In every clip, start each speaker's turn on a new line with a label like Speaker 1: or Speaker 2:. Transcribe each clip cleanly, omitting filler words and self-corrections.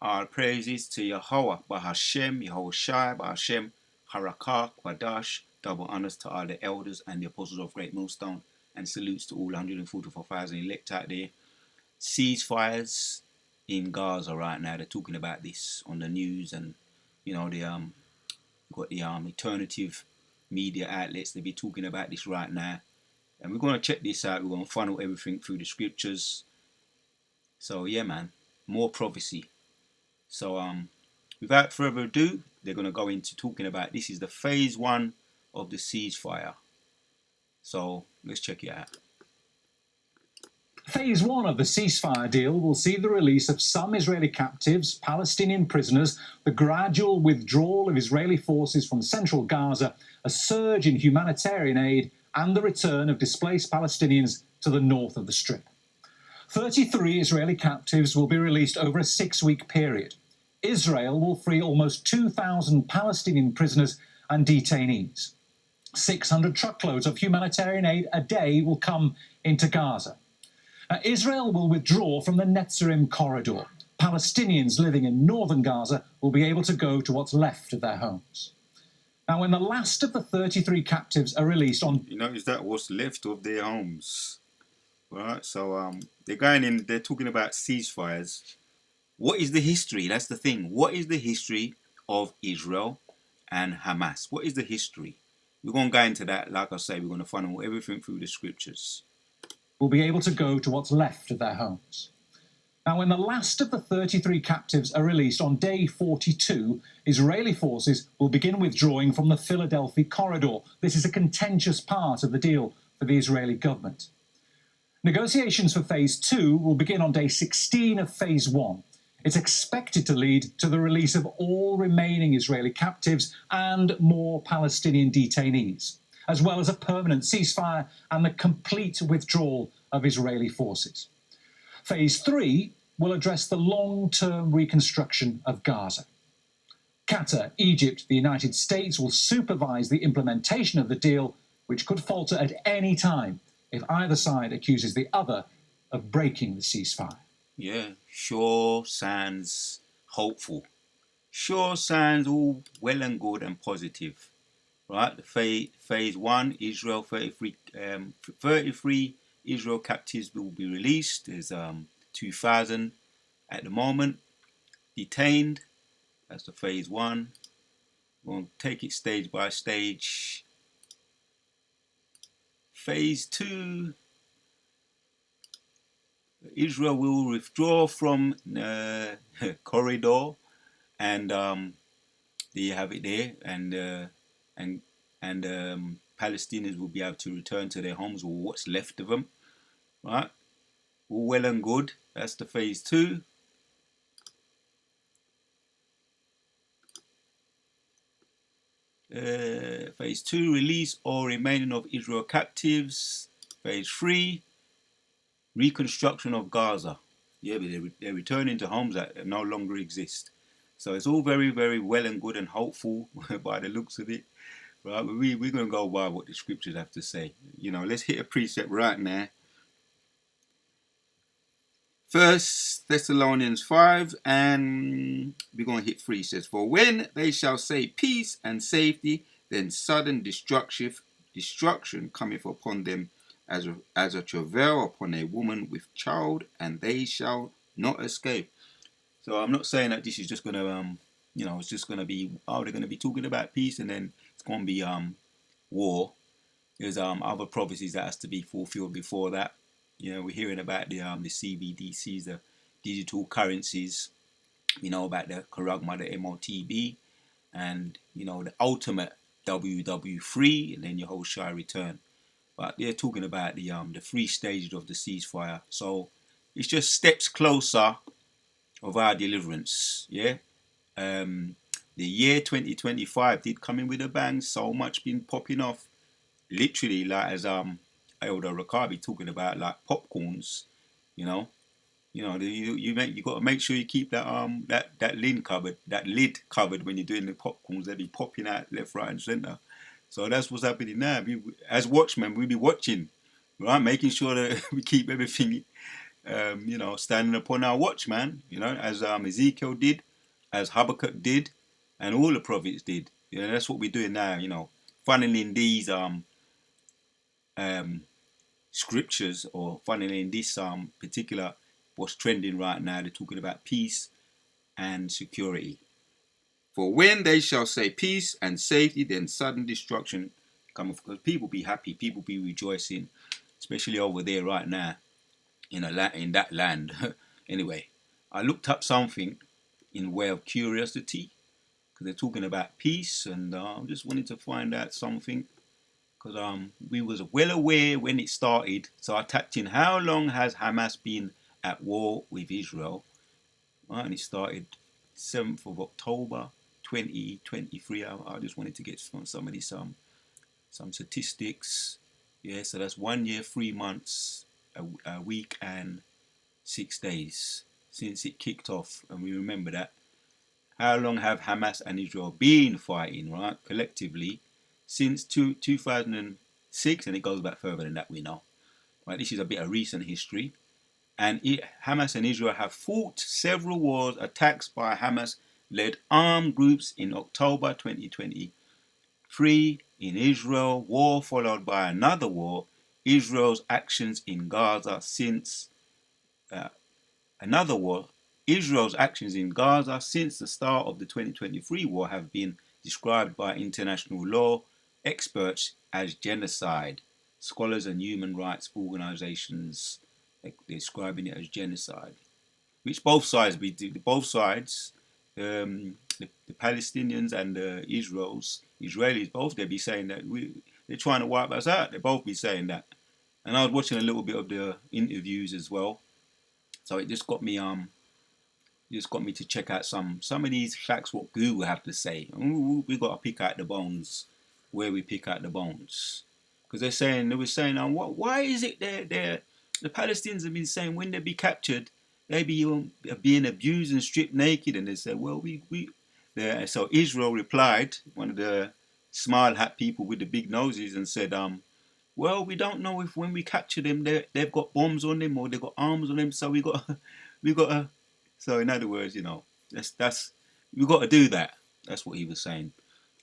Speaker 1: All praises to Yahweh, Bahashem, Yahushai, Bahashem, Harakah, Kwadash, double honors to all the elders and the apostles of Great Millstone, and salutes to all 144,000 elect out there. Ceasefires in Gaza right now. They're talking about this on the news, and they got the alternative media outlets. They be talking about this right now, and we're gonna check this out. We're gonna funnel everything through the scriptures. So yeah, man, more prophecy. So without further ado, they're going to go into talking about this is the phase one of the ceasefire. So let's check it out.
Speaker 2: Phase one of the ceasefire deal will see the release of some Israeli captives, Palestinian prisoners, the gradual withdrawal of Israeli forces from central Gaza, a surge in humanitarian aid, and the return of displaced Palestinians to the north of the Strip. 33 Israeli captives will be released over a 6-week period. Israel will free almost 2,000 Palestinian prisoners and detainees. 600 truckloads of humanitarian aid a day will come into Gaza. Israel will withdraw from the Netzarim corridor. Palestinians living in northern Gaza will be able to go to what's left of their homes. Now, when the last of the 33 captives are released on...
Speaker 1: Is that what's left of their homes? Right, so they're talking about ceasefires. What is the history? That's the thing. What is the history of Israel and Hamas? What is the history? We're going to go into that. Like I say, we're going to funnel everything through the scriptures.
Speaker 2: Will be able to go to what's left of their homes. Now, when the last of the 33 captives are released on day 42, Israeli forces will begin withdrawing from the Philadelphia corridor. This is a contentious part of the deal for the Israeli government. Negotiations for phase 2 will begin on day 16 of phase 1. It's expected to lead to the release of all remaining Israeli captives and more Palestinian detainees, as well as a permanent ceasefire and the complete withdrawal of Israeli forces. Phase 3 will address the long-term reconstruction of Gaza. Qatar, Egypt, the United States will supervise the implementation of the deal, which could falter at any time if either side accuses the other of breaking the ceasefire.
Speaker 1: Yeah, sure sounds hopeful. Sure sounds all well and good and positive. Right, phase 1, Israel, 33 Israel captives will be released. There's 2,000 at the moment detained. That's the phase 1. We'll take it stage by stage. Phase 2, Israel will withdraw from corridor, and there you have it there, and Palestinians will be able to return to their homes or what's left of them. Right, all well and good. That's the phase 2. Phase 2, release all remaining of Israel captives. Phase 3, reconstruction of Gaza. Yeah, but they're returning to homes that no longer exist. So it's all very, very well and good and hopeful by the looks of it. Right, but we're going to go by what the scriptures have to say. Let's hit a precept right now. 1 Thessalonians 5, and we're going to hit 3. It says, "For when they shall say peace and safety, then sudden destruction cometh upon them as a travail upon a woman with child, and they shall not escape." So I'm not saying that this is just going to, it's just going to be, they're going to be talking about peace and then it's going to be war. There's other prophecies that has to be fulfilled before that. We're hearing about the CBDCs, the digital currencies. We know about the Karagma, the MOTB, and the ultimate WW3, and then Yahushai return. But they're talking about the 3 stages of the ceasefire. So it's just steps closer of our deliverance. Yeah. The year 2025 did come in with a bang. So much been popping off. Literally, like as Elder Rakabi talking about, like popcorns. You got to make sure you keep that lid covered when you're doing the popcorns. They be popping out left, right, and center. So that's what's happening now. As watchmen, we be watching, right, making sure that we keep everything standing upon our watch, man. As Ezekiel did, as Habakkuk did, and all the prophets did. That's what we're doing now. Funneling these scriptures, or funneling this particular what's trending right now. They're talking about peace and security. For when they shall say peace and safety, then sudden destruction cometh. Because people be happy, people be rejoicing, especially over there right now in that land. Anyway, I looked up something in way of curiosity, because they're talking about peace, and I just wanted to find out something, because we was well aware when it started. So I tapped in, how long has Hamas been at war with Israel? Right, and it started 7th of October 2023. I just wanted to get some of these some statistics. Yeah, so that's 1 year, 3 months, a week and 6 days since it kicked off. And we remember that. How long have Hamas and Israel been fighting, right, collectively? Since 2006, and it goes back further than that, we know. Right, this is a bit of recent history. And Hamas and Israel have fought several wars, attacks by Hamas-led armed groups in October 2023 in Israel, war followed by another war, Israel's actions in Gaza since another war. Israel's actions in Gaza since the start of the 2023 war have been described by international law experts as genocide. Scholars and human rights organizations describing it as genocide, which both sides, the Palestinians and the Israelis, both they be saying that they're trying to wipe us out. They both be saying that. And I was watching a little bit of the interviews as well, so it just got me to check out some of these facts what Google have to say. We got to pick out the bones where we pick out the bones, because they were saying why is it the Palestinians have been saying when they be captured they be being abused and stripped naked, and they said, well, so Israel replied, one of the smile hat people with the big noses, and said, well, we don't know if when we capture them they've got bombs on them or they've got arms on them, so we got to. So in other words, that's we got to do that. That's what he was saying.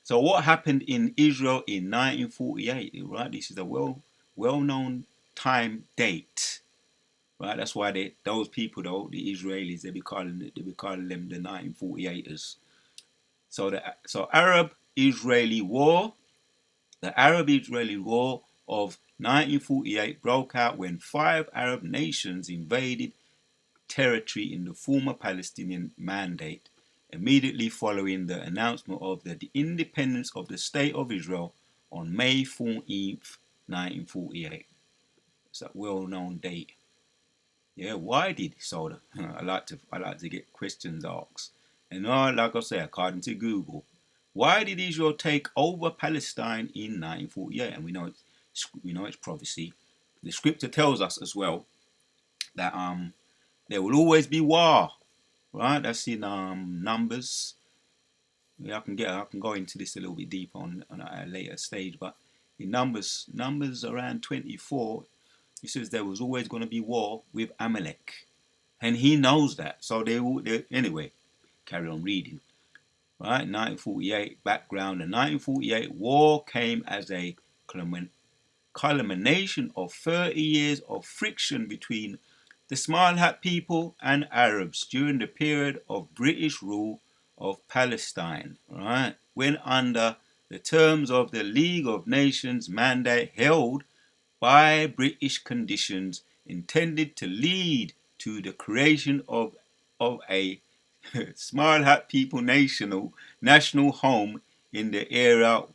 Speaker 1: So what happened in Israel in 1948? Right, this is a well-known time date. Right, that's why those people, though, the Israelis, they be calling them the 1948ers. So Arab-Israeli War, the Arab-Israeli War of 1948 broke out when 5 Arab nations invaded territory in the former Palestinian Mandate, immediately following the announcement of the independence of the State of Israel on May 14th, 1948. It's a well-known date. Yeah, why did so? I like to get questions asked, and like I say, according to Google, why did Israel take over Palestine in 1948? And we know it's prophecy. The scripture tells us as well that there will always be war, right? That's in Numbers. Yeah, I can go into this a little bit deeper on a later stage, but in Numbers around 24. He says there was always going to be war with Amalek, and he knows that. So anyway, carry on reading. Right, 1948 background. The 1948 war came as a culmination of 30 years of friction between the Smile Hat people and Arabs during the period of British rule of Palestine. Right, when under the terms of the League of Nations mandate held by British conditions intended to lead to the creation of a Smile Hat people national home in the era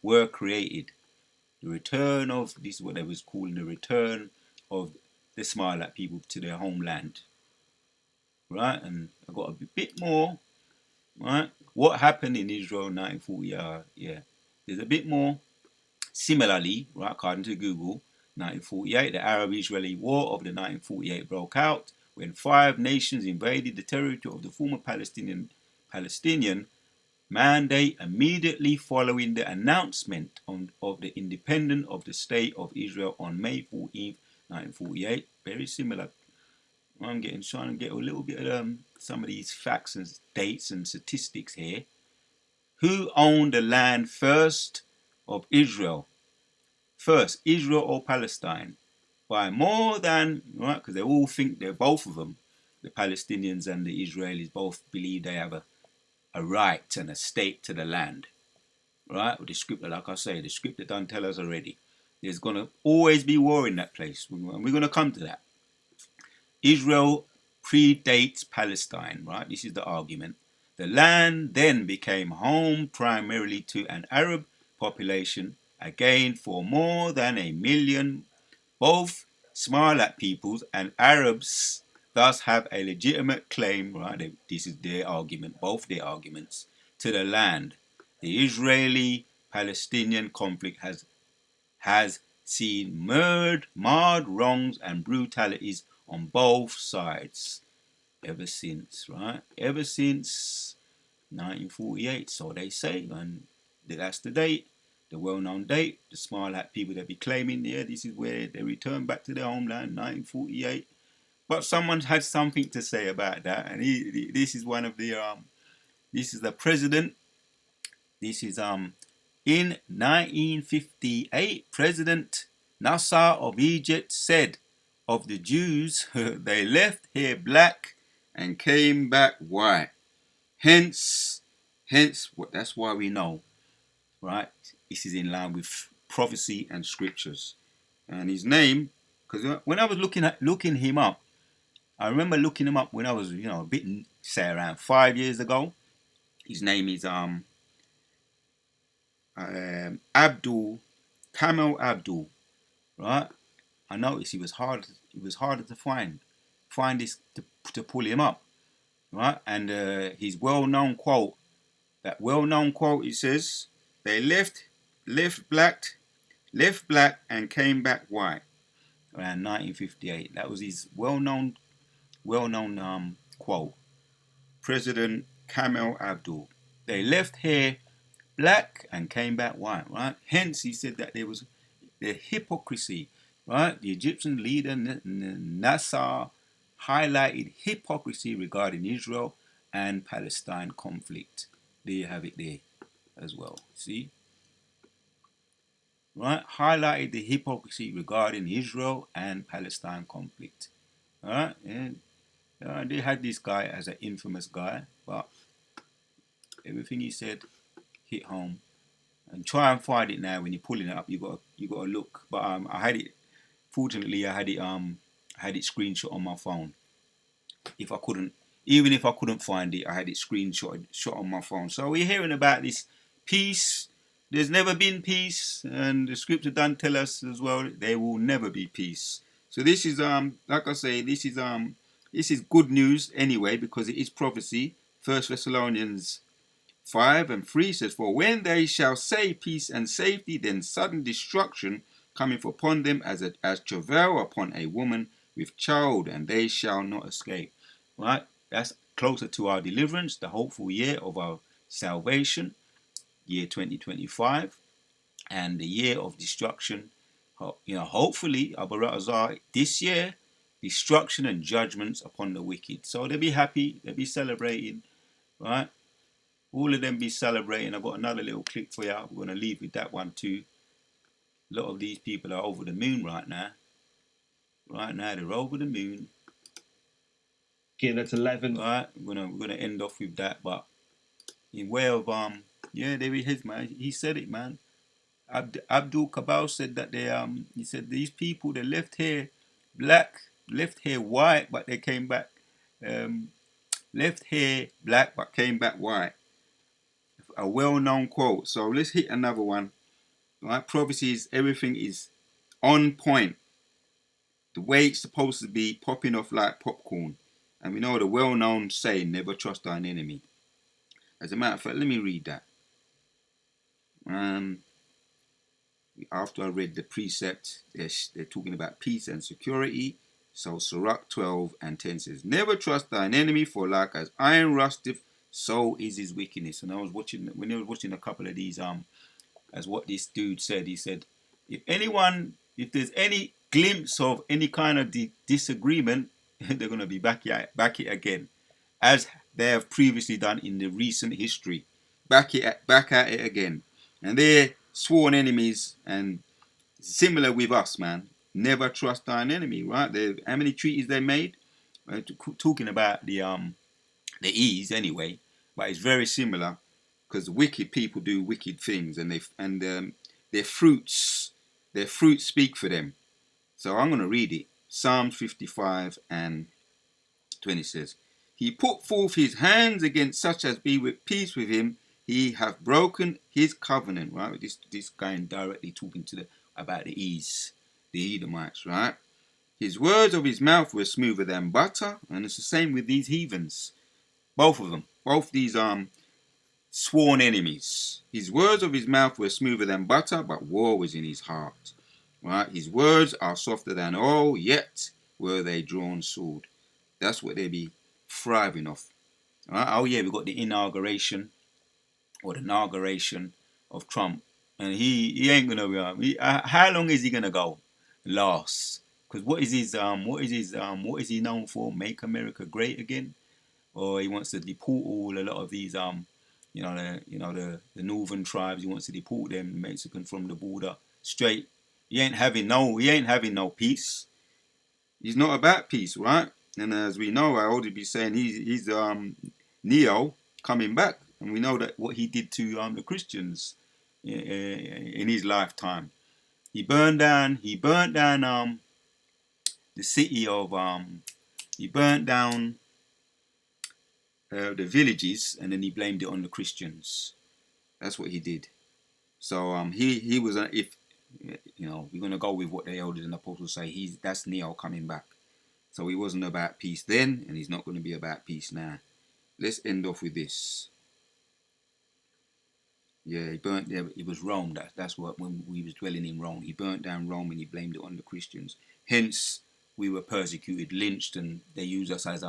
Speaker 1: were created. The return of this is what they was calling the return of the Smile Hat people to their homeland. Right, and I got a bit more. Right, what happened in Israel in 1940? Yeah, there's a bit more. Similarly, right, according to Google, 1948, the Arab-Israeli War of the 1948 broke out when 5 nations invaded the territory of the former Palestinian Mandate immediately following the announcement of the independence of the State of Israel on May 14, 1948. Very similar. I'm trying to get a little bit of some of these facts and dates and statistics here. Who owned the land first of Israel? First, Israel or Palestine? By more than, right, because they all think they're both of them, the Palestinians and the Israelis both believe they have a right and a stake to the land, right? With the scripture, like I say, the scripture done tell us already. There's going to always be war in that place, and we're going to come to that. Israel predates Palestine, right? This is the argument. The land then became home primarily to an Arab population, again for more than a million. Both Smilat peoples and Arabs thus have a legitimate claim, right? This is their argument, both their arguments, to the land. The Israeli-Palestinian conflict has seen marred wrongs and brutalities on both sides ever since, right? Ever since 1948, so they say, and that's the date, the well-known date. The Smilat people that be claiming, yeah, this is where they return back to their homeland, 1948. But someone had something to say about that, and this is one of the this is the president. This is in 1958, President Nasser of Egypt said of the Jews, they left here black and came back white. Hence, that's why we know, right? This is in line with prophecy and scriptures. And his name, because when I was looking him up, I remember looking him up when I was, a bit, say around 5 years ago. His name is Abdul Kamel Abdul, right? I noticed he was hard. It was harder to find this to pull him up, right? And his well-known quote, he says, "They left black and came back white." Around 1958, that was his well-known quote. President Kamel Abdul. They left here black and came back white, right? Hence, he said that there was the hypocrisy, right? The Egyptian leader Nasser highlighted hypocrisy regarding Israel and Palestine conflict. There you have it there as well. See? Right? Highlighted the hypocrisy regarding Israel and Palestine conflict. All right? And they had this guy as an infamous guy, but everything he said hit home. And try and find it now. When you're pulling it up, you got to look. But I had it. Fortunately, I had it screenshot on my phone. Even if I couldn't find it, I had it shot on my phone. So we're hearing about this peace. There's never been peace, and the scripture done tell us as well there will never be peace. So this is like I say, this is good news anyway, because it is prophecy. 1 Thessalonians 5:3 says, "For when they shall say peace and safety, then sudden destruction cometh upon them as travail upon a woman with child, and they shall not escape." Right? That's closer to our deliverance, the hopeful year of our salvation, year 2025, and the year of destruction. Hopefully, this year, destruction and judgments upon the wicked. So they'll be happy, they'll be celebrating, right? All of them be celebrating. I've got another little clip for you. We're going to leave with that one too. A lot of these people are over the moon right now. Right now, they're over the moon.
Speaker 2: Again, that's 11.
Speaker 1: Right, we're gonna end off with that. But in way of yeah, there he is, man. He said it, man. Abdul Kabal said that he said these people, they left here black, left here white, but they came back left here black but came back white. A well-known quote. So let's hit another one. Right, prophecies, everything is on point, the way it's supposed to be, popping off like popcorn. And we know the well-known saying, "Never trust thine enemy." As a matter of fact, let me read that. After I read the precept, they're talking about peace and security. So Sirach 12:10 says, "Never trust thine enemy, for like as iron rusteth, so is his wickedness." And I was watching a couple of these, as what this dude said. He said, if there's any glimpse of any kind of disagreement, they're going to be back it again, as they have previously done in the recent history. Back at it again. And they're sworn enemies, and similar with us, man. Never trust thine enemy, right? How many treaties they made? Talking about the ease anyway, but it's very similar, because wicked people do wicked things, and their fruits speak for them. So I'm going to read it. Psalms 55 and 20 says, He put forth his hands against such as be with peace with him. He hath broken his covenant. Right? This guy directly talking about the ease, the Edomites, right? His words of his mouth were smoother than butter, and it's the same with these heathens. Both of them. Both these sworn enemies. His words of his mouth were smoother than butter, but war was in his heart. Right? His words are softer than oil, yet were they drawn sword. That's what they be thriving off. Right? Oh yeah, we got the inauguration of Trump, and he ain't gonna be. How long is he gonna go last? Because what is he known for? Make America great again, or he wants to deport a lot of these the northern tribes. He wants to deport them Mexican from the border straight. He ain't having no peace. He's not about peace, right? And as we know, I already be saying he's Neo coming back, and we know that what he did to the Christians in his lifetime. He burned down the city of he burnt down the villages, and then he blamed it on the Christians. That's what he did. So he was if we're gonna go with what the elders and apostles say, that's Neo coming back. So he wasn't about peace then, and he's not going to be about peace now. Let's end off with this. Yeah, it was Rome. That's what, when we was dwelling in Rome, he burnt down Rome and he blamed it on the Christians. Hence, we were persecuted, lynched, and they used us as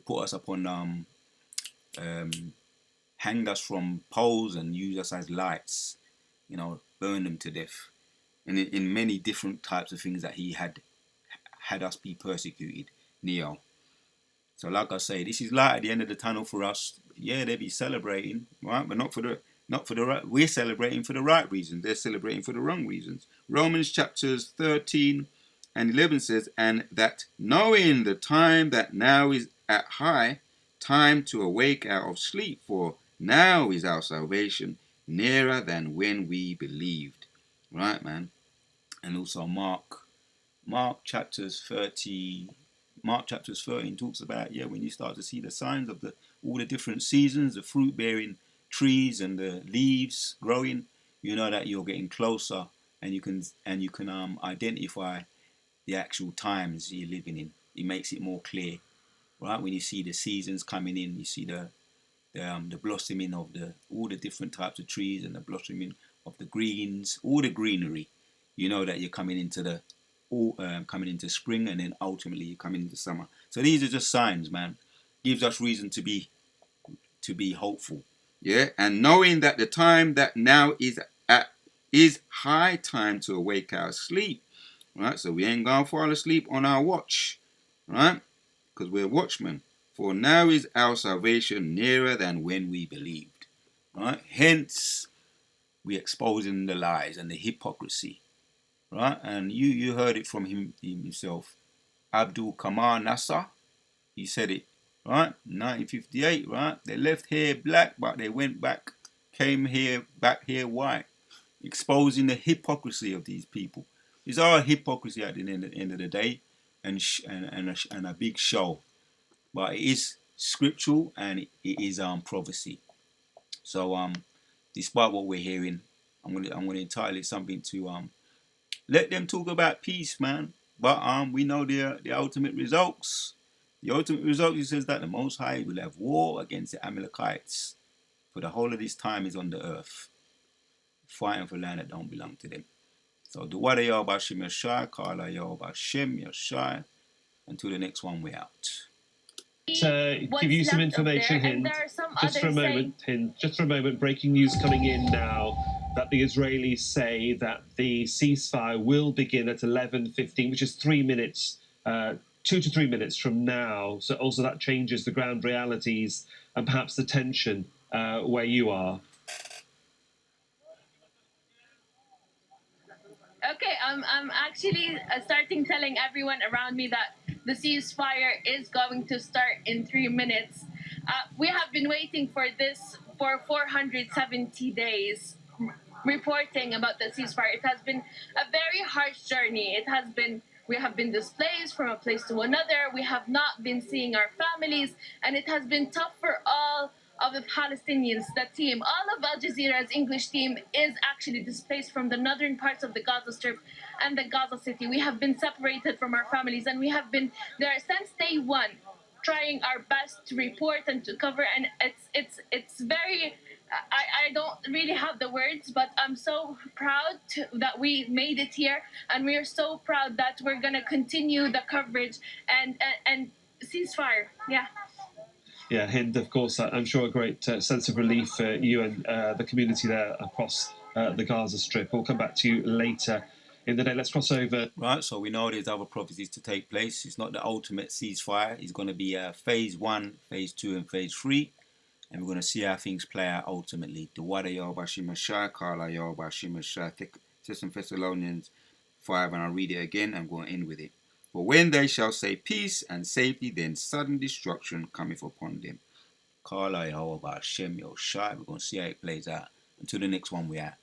Speaker 1: put us upon hanged us from poles and used us as lights, burned them to death, and in many different types of things that he had us be persecuted. Neo. So like I say, this is light at the end of the tunnel for us. Yeah, they be celebrating, right? But not for the right. We're celebrating for the right reasons. They're celebrating for the wrong reasons. Romans chapters 13 and 11 says, and that knowing the time that now is at high time to awake out of sleep, for now is our salvation nearer than when we believed. Right, man? And also Mark chapters 13 talks about, when you start to see the signs of all the different seasons, the fruit bearing trees and the leaves growing, you know that you're getting closer, and you can identify the actual times you're living in. It makes it more clear, right? When you see the seasons coming in, you see the blossoming of all the different types of trees, and the blossoming of the greens, all the greenery. You know that you're coming into coming into spring, and then ultimately you're coming into summer. So these are just signs, man. Gives us reason to be hopeful. Yeah, and knowing that the time that now is high time to awake our sleep. Right, so we ain't gonna fall asleep on our watch, right? Because we're watchmen. For now is our salvation nearer than when we believed. Right? Hence, we exposing the lies and the hypocrisy. Right? And you heard it from himself. Abdul Kamal Nasser, he said it, right? 1958, right? They left here black, but they came back here white. Exposing the hypocrisy of these people. It's all hypocrisy at the end of the day, and a big show. But it is scriptural, and it is prophecy. So despite what we're hearing, I'm gonna entitle it something to let them talk about peace, man. But we know the ultimate results. The ultimate result, he says that the Most High will have war against the Amalekites, for the whole of this time is on the earth, fighting for land that don't belong to them. So the Wada Yahweh Shem Yashai, Kala Yahweh Shem Yashai. Until the next one, we're out.
Speaker 2: To give you some information, Hind, just for a moment, breaking news coming in now.
Speaker 3: that the Israelis say that the ceasefire will begin at 11:15, which is 3 minutes, 2 to 3 minutes from now. So also that changes the ground realities and perhaps the tension where you are.
Speaker 4: Okay, I'm actually starting telling everyone around me that the ceasefire is going to start in 3 minutes. We have been waiting for this for 470 days, reporting about the ceasefire. It has been a very harsh journey. We have been displaced from a place to another. We have not been seeing our families, and it has been tough for all of the Palestinians. The team, all of Al Jazeera's English team, is actually displaced from the northern parts of the Gaza Strip and the Gaza City. We have been separated from our families, and we have been there since day one, trying our best to report and to cover. And it's very. I don't really have the words, but I'm so proud that we made it here, and we are so proud that we're gonna continue the coverage and ceasefire. Yeah.
Speaker 3: Yeah, Hind, of course, I'm sure a great sense of relief for you and the community there across the Gaza Strip. We'll come back to you later in the day. Let's cross over.
Speaker 1: Right, so we know there's other prophecies to take place. It's not the ultimate ceasefire. It's going to be phase 1, phase 2, and phase 3. And we're going to see how things play out ultimately. The Wada Yahweh Messiah, Kala Yahweh Messiah, Second Thessalonians 5, and I'll read it again. I'm going to end with it. For when they shall say peace and safety, then sudden destruction cometh upon them. Kala Yahweh Hashem Yoshai. We're going to see how it plays out. Until the next one we're at.